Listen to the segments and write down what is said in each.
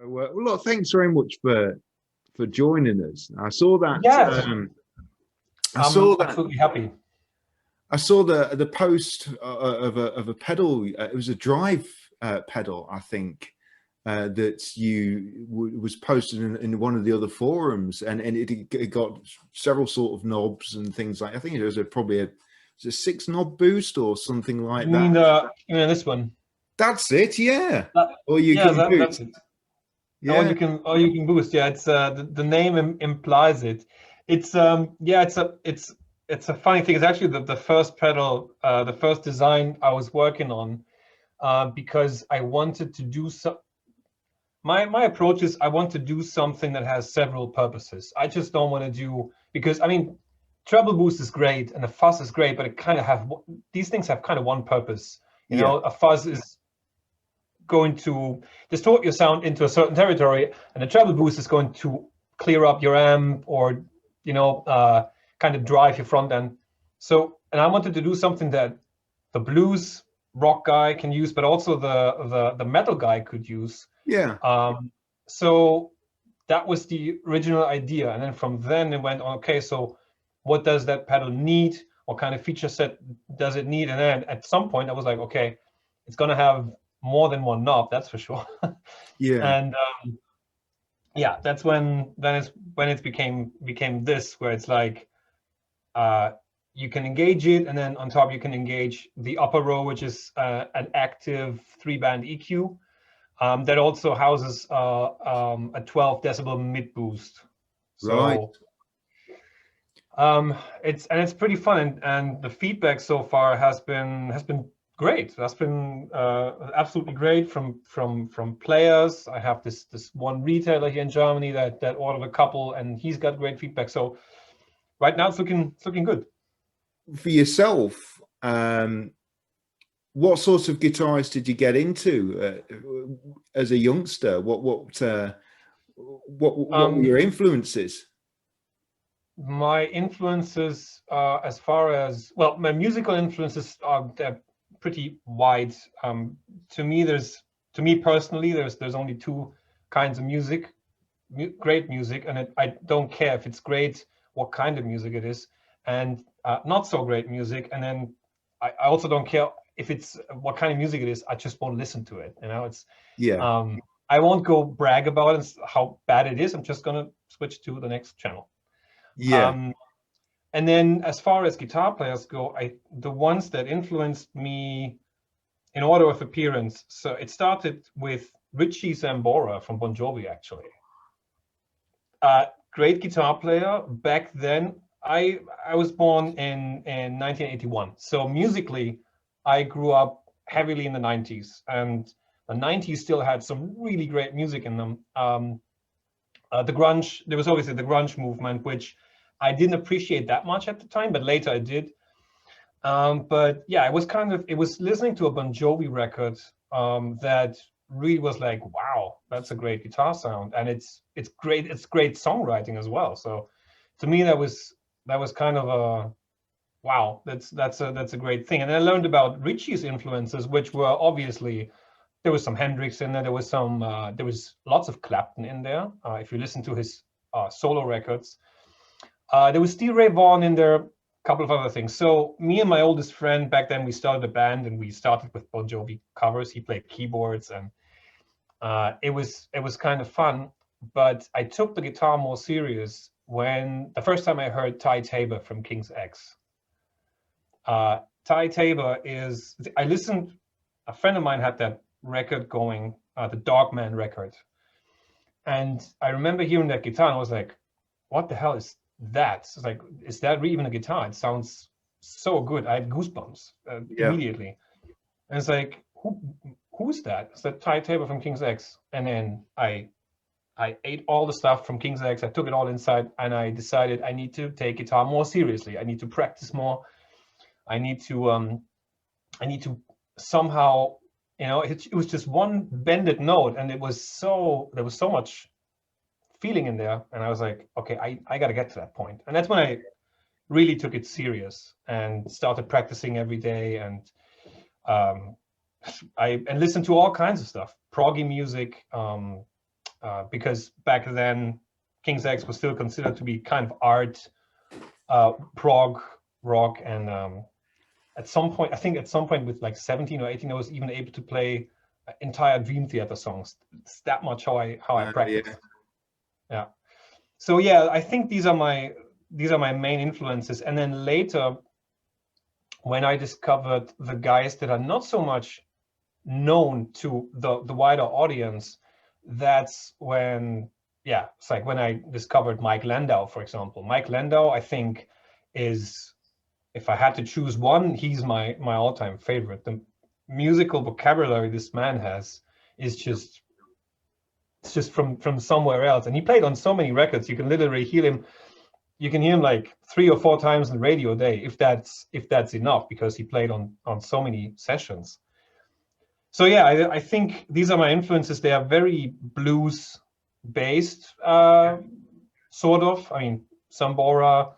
Well, look, thanks very much for joining us. I saw that. Yes, I saw I'm that. absolutely happy. I saw the post of a pedal. It was a drive pedal, I think, that was posted in one of the other forums, and it got several sort of knobs and things like. I think it was probably a 6-knob boost or something like You that. mean this one? That's it, yeah. That's it. Yeah. Or you can boost. Yeah, it's the name implies it. It's yeah, it's a funny thing. It's actually the first pedal, the first design I was working on, because I wanted to do some. My approach is I want to do something that has several purposes. I just don't want to do, because I mean, treble boost is great and the fuzz is great, but it kind of have, these things have kind of one purpose. You know, a fuzz is going to distort your sound into a certain territory, and a treble boost is going to clear up your amp, or kind of drive your front end. So, and I wanted to do something that the blues rock guy can use, but also the metal guy could use. Yeah. So that was the original idea, and then from then it went on. Okay, so what does that pedal need? What kind of feature set does it need? And then at some point I was like, okay, it's gonna have more than one knob, that's for sure. Yeah. And yeah, that's when it became this, where it's like you can engage it, and then on top you can engage the upper row, which is an active 3-band EQ that also houses a 12 decibel mid boost. So it's pretty fun, and the feedback so far has been great. That's been absolutely great from players. I have this one retailer here in Germany that ordered a couple, and he's got great feedback. So right now it's looking good. For yourself, what sorts of guitars did you get into as a youngster? What were your influences? My influences, as far as, well, my musical influences are, they're pretty wide. To me personally, there's only two kinds of music: great music, and I don't care if it's great, what kind of music it is, and not so great music. And then I also don't care if it's what kind of music it is. I just won't listen to it. You know, it's I won't go brag about it, how bad it is. I'm just gonna switch to the next channel. Yeah. And then as far as guitar players go, the ones that influenced me in order of appearance. So it started with Richie Sambora from Bon Jovi, actually. Great guitar player. Back then, I was born in 1981. So musically, I grew up heavily in the 90s, and the 90s still had some really great music in them. The grunge, there was obviously the grunge movement, which I didn't appreciate that much at the time, but later I did. But yeah, it was listening to a Bon Jovi record that really was like, wow, that's a great guitar sound, and it's great songwriting as well. So to me, that was kind of a wow, that's a great thing. And I learned about Richie's influences, which were obviously, there was some Hendrix in there, there was lots of Clapton in there. If you listen to his solo records, there was Stevie Ray Vaughan in there, a couple of other things. So me and my oldest friend back then, we started a band, and we started with Bon Jovi covers. He played keyboards, and it was kind of fun. But I took the guitar more serious when the first time I heard Ty Tabor from King's X. Ty Tabor is, a friend of mine had that record going, the Dogman record. And I remember hearing that guitar, and I was like, what the hell is that? It's like, is that even a guitar? It sounds so good. I had goosebumps immediately. And it's like, who's that? It's that Ty Tabor from King's X. And then I ate all the stuff from King's X. I took it all inside, and I decided I need to take guitar more seriously. I need to practice more. I need to somehow, it was just one bended note, and there was so much feeling in there, and I was like, okay, I got to get to that point. And that's when I really took it serious and started practicing every day, and I listened to all kinds of stuff, proggy music, because back then King's X was still considered to be kind of art, prog rock, and at some point, I think at some point with like 17 or 18, I was even able to play entire Dream Theater songs. It's that much how I practice. Yeah. So yeah, I think these are my main influences. And then later, when I discovered the guys that are not so much known to the wider audience, that's when, yeah, it's like when I discovered Mike Landau, for example. Mike Landau, I think, is, if I had to choose one, he's my all-time favorite. The musical vocabulary this man has is just, it's just from somewhere else. And he played on so many records. You can literally hear him. You can hear him like 3 or 4 times on the radio a day, if that's enough, because he played on so many sessions. So yeah, I think these are my influences. They are very blues based, sort of. I mean, Sambora,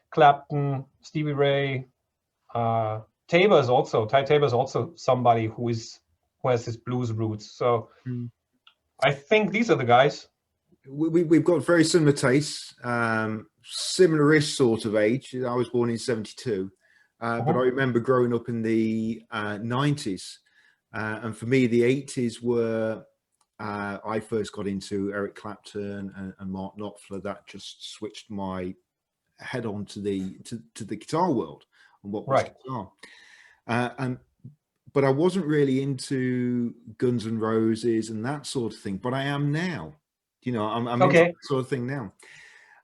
Clapton, Stevie Ray, Ty Tabor is also somebody who has his blues roots. So I think these are the guys. We've got very similar tastes, similar-ish sort of age. I was born in 72, but I remember growing up in the 90s. And for me, the 80s were, I first got into Eric Clapton and Mark Knopfler. That just switched my head on to the guitar world and what was guitar. But I wasn't really into Guns N' Roses and that sort of thing, but I am now. You know, I'm into that sort of thing now.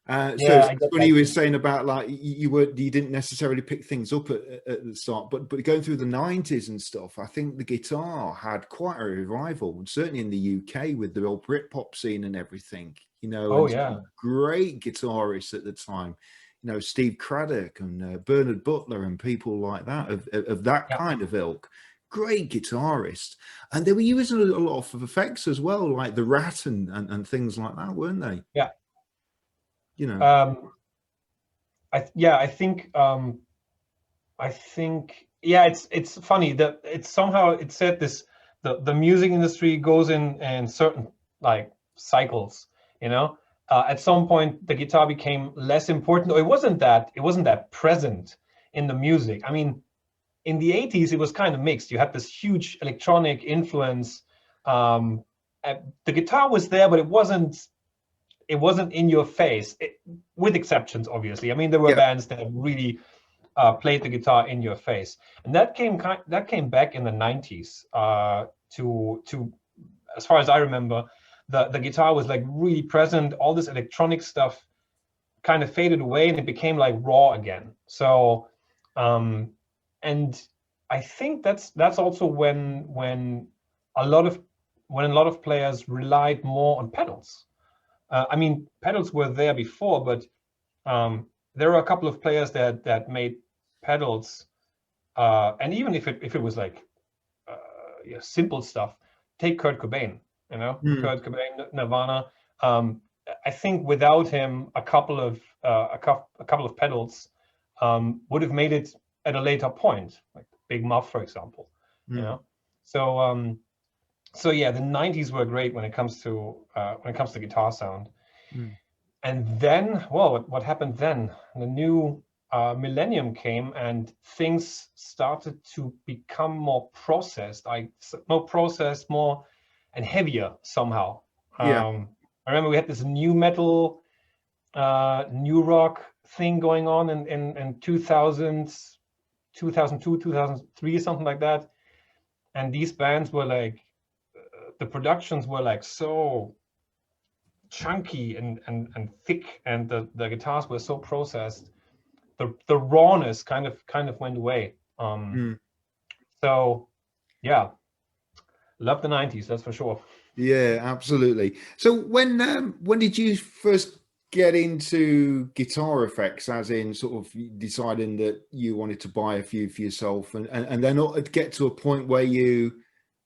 So it's funny you were saying about like you didn't necessarily pick things up at the start, but going through the 90s and stuff, I think the guitar had quite a revival, and certainly in the UK with the old Britpop scene and everything. You know, great guitarists at the time. You know, Steve Craddock and Bernard Butler and people like that of that kind of ilk. Great guitarist, and they were using a lot of effects as well, like the Rat and things like that, weren't they? Yeah. You know, I think it's funny that it's somehow it's said this, the music industry goes in certain like cycles, you know. At some point the guitar became less important, or it wasn't that present in the music. I mean, in the 80s it was kind of mixed. You had this huge electronic influence. The guitar was there, but it wasn't in your face, with exceptions, obviously. I mean, there were bands that really played the guitar in your face, and that came back in the 90s. To as far as I remember, the guitar was like really present. All this electronic stuff kind of faded away, and it became like raw again. So, and I think that's also when a lot of players relied more on pedals. I mean, pedals were there before, but there are a couple of players that made pedals, and even if it was like simple stuff, take Kurt Cobain. You know, Kurt Cobain, Nirvana. I think without him, a couple of pedals would have made it at a later point, like Big Muff, for example. You know, so. So yeah, the 90s were great when it comes to guitar sound. And then, well, what happened then? The new millennium came, and things started to become more processed, more and heavier somehow. I remember we had this new metal, new rock thing going on in 2000s, 2002, 2003, something like that. And these bands were like, the productions were like so chunky and thick, and the guitars were so processed. The rawness kind of went away. So yeah, love the 90s, that's for sure. Yeah, absolutely. So when did you first get into guitar effects, as in sort of deciding that you wanted to buy a few for yourself, and then get to a point where you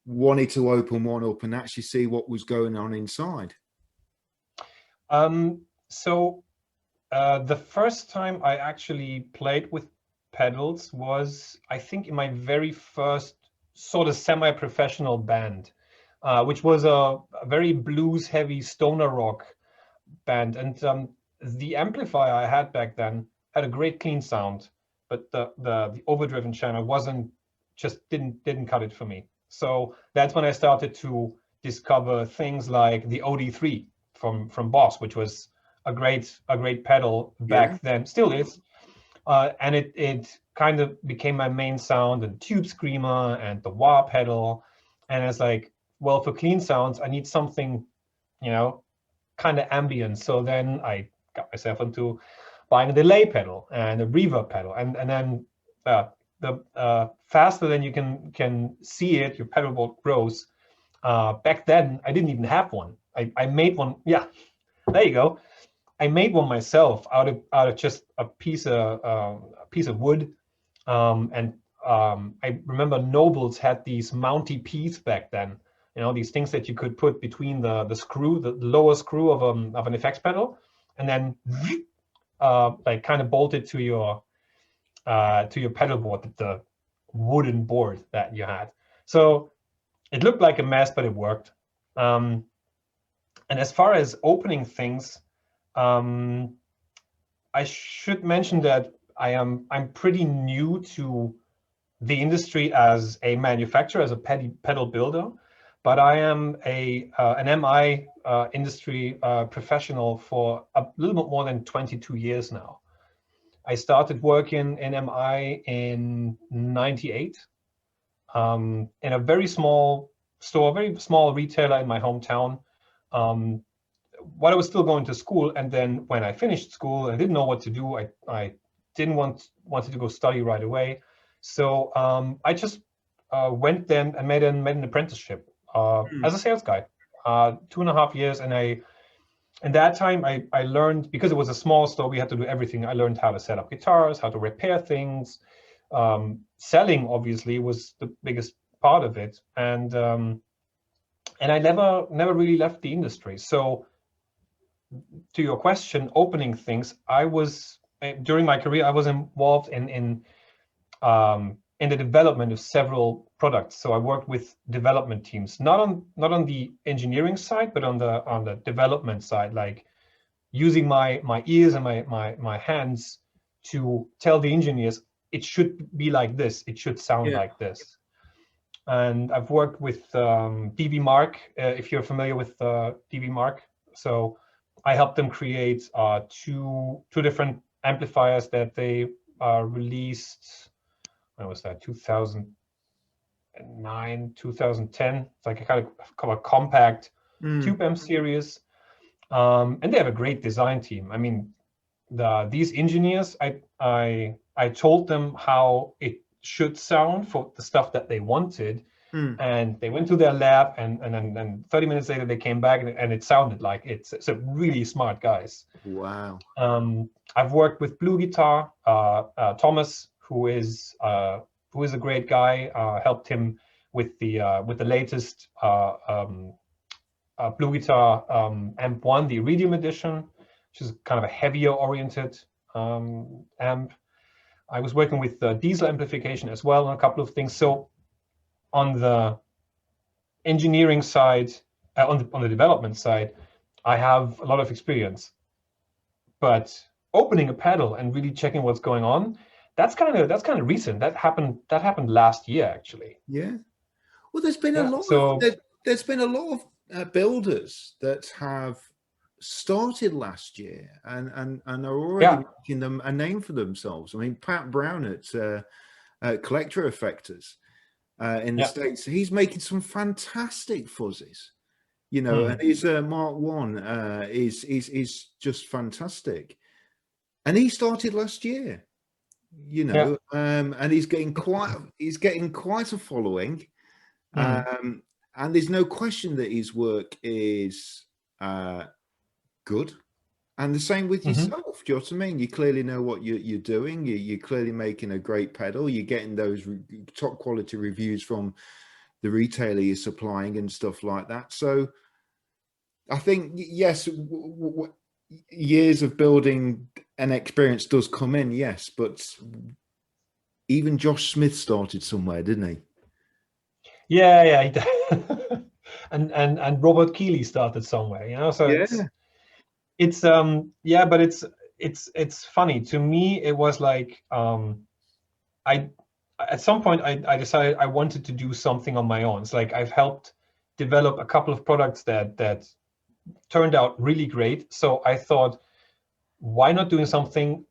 wanted to open one up and actually see what was going on inside? So the first time I actually played with pedals was, I think, in my very first sort of semi-professional band. which was a very blues-heavy stoner rock band. And the amplifier I had back then had a great clean sound, but the overdriven channel didn't cut it for me. So that's when I started to discover things like the OD3 from Boss, which was a great pedal back then, still is. And it kind of became my main sound, and Tube Screamer and the wah pedal. And it's like, well, for clean sounds, I need something, you know, kind of ambient. So then I got myself into buying a delay pedal and a reverb pedal, and then the faster than you can see it, your pedal board grows. Back then, I didn't even have one. I made one. Yeah, there you go. I made one myself out of just a piece of wood, and I remember Nobles had these Mountie Ps back then. You know, these things that you could put between the screw, the lower screw of an FX pedal, and then like kind of bolt it to your pedal board, the wooden board that you had. So it looked like a mess, but it worked. And as far as opening things, I should mention that I'm pretty new to the industry as a manufacturer, as a pedal builder, but I am an MI industry professional for a little bit more than 22 years now. I started working in MI in '98 in a very small store, very small retailer in my hometown. While I was still going to school, and then when I finished school, I didn't know what to do. I didn't wanted to go study right away, so I just went then and made an apprenticeship as a sales guy, 2.5 years, and in that time I learned, because it was a small store, we had to do everything. I learned how to set up guitars, how to repair things. Selling obviously was the biggest part of it, and I never really left the industry. So to your question, opening things, I was during my career, I was involved in the development of several products. So I worked with development teams, not on the engineering side, but on the development side, like using my ears and my hands to tell the engineers it should be like this, it should sound like this. And I've worked with DV Mark, if you're familiar with DV Mark. So I helped them create two different amplifiers that they released. When was that? 2009, 2010. It's like a kind of a compact Tube M series, and they have a great design team. I mean, these engineers, I told them how it should sound for the stuff that they wanted. And they went to their lab, and then 30 minutes later they came back, and it sounded like it. So really smart guys. Wow. I've worked with Blue Guitar, Thomas, who is a great guy. Helped him with the latest Blue Guitar Amp 1, the Iridium edition, which is kind of a heavier oriented amp. I was working with diesel amplification as well on a couple of things. So on the engineering side, on the development side, I have a lot of experience. But opening a pedal and really checking what's going on, that's kind of recent. That happened last year, actually. Yeah. Well, there's been a lot. There's been a lot of builders that have started last year and are already making them a name for themselves. I mean, Pat Brown at Collector Effectors in the States, he's making some fantastic fuzzes, you know, and his Mark 1 is just fantastic. And he started last year, you know, and he's getting quite a following. And there's no question that his work is good. And the same with yourself. Do you know what I mean? You clearly know what you're doing. You're clearly making a great pedal. You're getting those top quality reviews from the retailer you're supplying and stuff like that. So I think, yes, years of building and experience does come in, yes. But even Josh Smith started somewhere, didn't he? Yeah, he did. and Robert Keeley started somewhere, you know. So Yeah. it's yeah, but it's funny to me. It was like I at some point I decided I wanted to do something on my own. It's like I've helped develop a couple of products that turned out really great. So I thought, why not doing something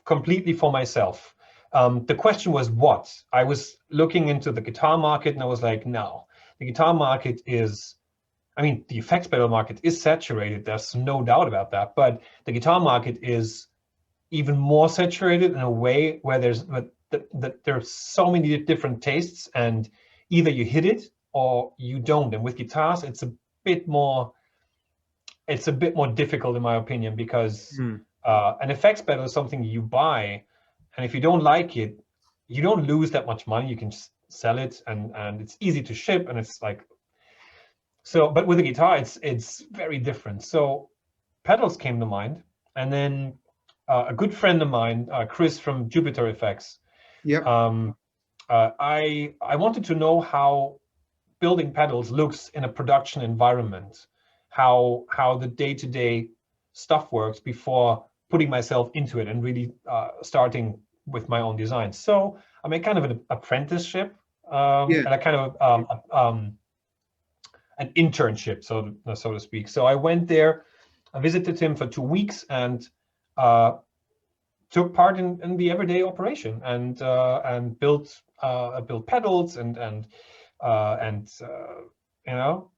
completely for myself? The question was what? I was looking into the guitar market and I was like, no, the guitar market is, I mean, the effects pedal market is saturated. There's no doubt about that. But the guitar market is even more saturated in a way where there's so many different tastes, and either you hit it or you don't. And with guitars, bit more it's a bit more difficult in my opinion, because Mm. an effects pedal is something you buy, and if you don't like it, you don't lose that much money. You can just sell it, and it's easy to ship, and it's like so. But with a guitar, it's very different. So pedals came to mind, and then a good friend of mine, Chris from Jupiter Effects, Yep. I wanted to know how building pedals looks in a production environment, how the day-to-day stuff works before putting myself into it and really starting with my own design. So I made kind of an apprenticeship, Yeah. and a kind of an internship, so to speak. So I went there, I visited him for 2 weeks, and took part in the everyday operation, and built pedals and you know,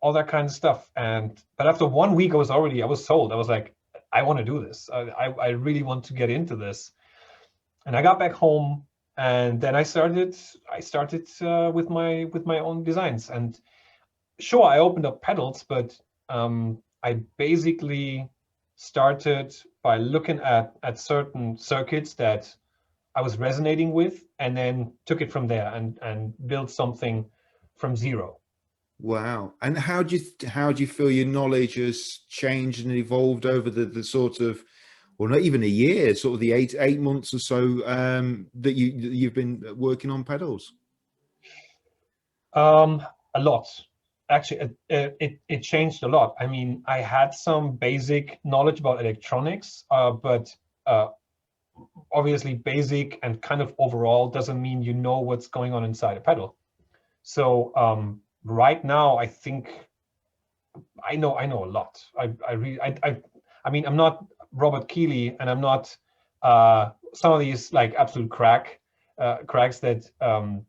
all that kind of stuff. But after 1 week, I was sold. I was like, I want to do this. I really want to get into this. And I got back home, and then I started with my own designs. And sure, I opened up pedals, but I basically started by looking at certain circuits that I was resonating with, and then took it from there and built something from zero. Wow. And how do you feel your knowledge has changed and evolved over the sort of, well, not even a year, sort of the eight months or so that you've been working on pedals? A lot. Actually, it changed a lot. I mean, I had some basic knowledge about electronics, but obviously basic and kind of overall doesn't mean you know what's going on inside a pedal. So right now, I think I know a lot. I really I mean, I'm not Robert Keeley, and I'm not some of these like absolute cracks that are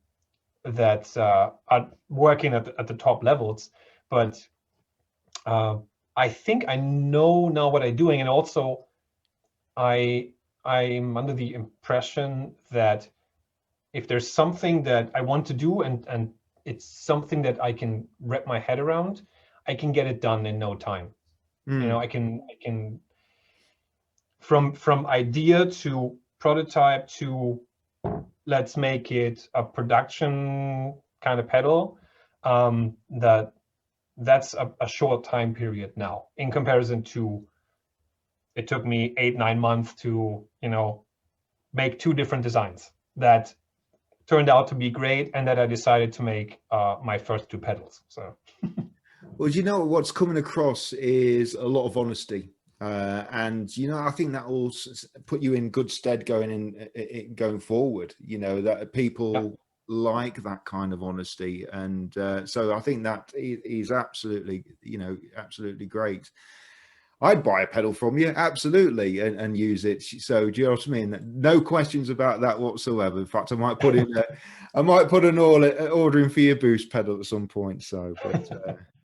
working at the top levels, but I think I know now what I'm doing. And also I'm under the impression that if there's something that I want to do, and it's something that I can wrap my head around, I can get it done in no time. You know, Mm. I can from idea to prototype to let's make it a production kind of pedal. That's a short time period now, in comparison to it took me 8-9 months to, you know, make 2 different designs that turned out to be great, and that I decided to make my first 2 pedals. So Well, you know what's coming across is a lot of honesty, and you know I think that will put you in good stead going forward. You know that yeah. people like that kind of honesty, and so I think that is absolutely, you know, absolutely great. I'd buy a pedal from you, absolutely, and use it. So do you know what I mean? No questions about that whatsoever. In fact, I might put in, I might put an order in for your boost pedal at some point. So, but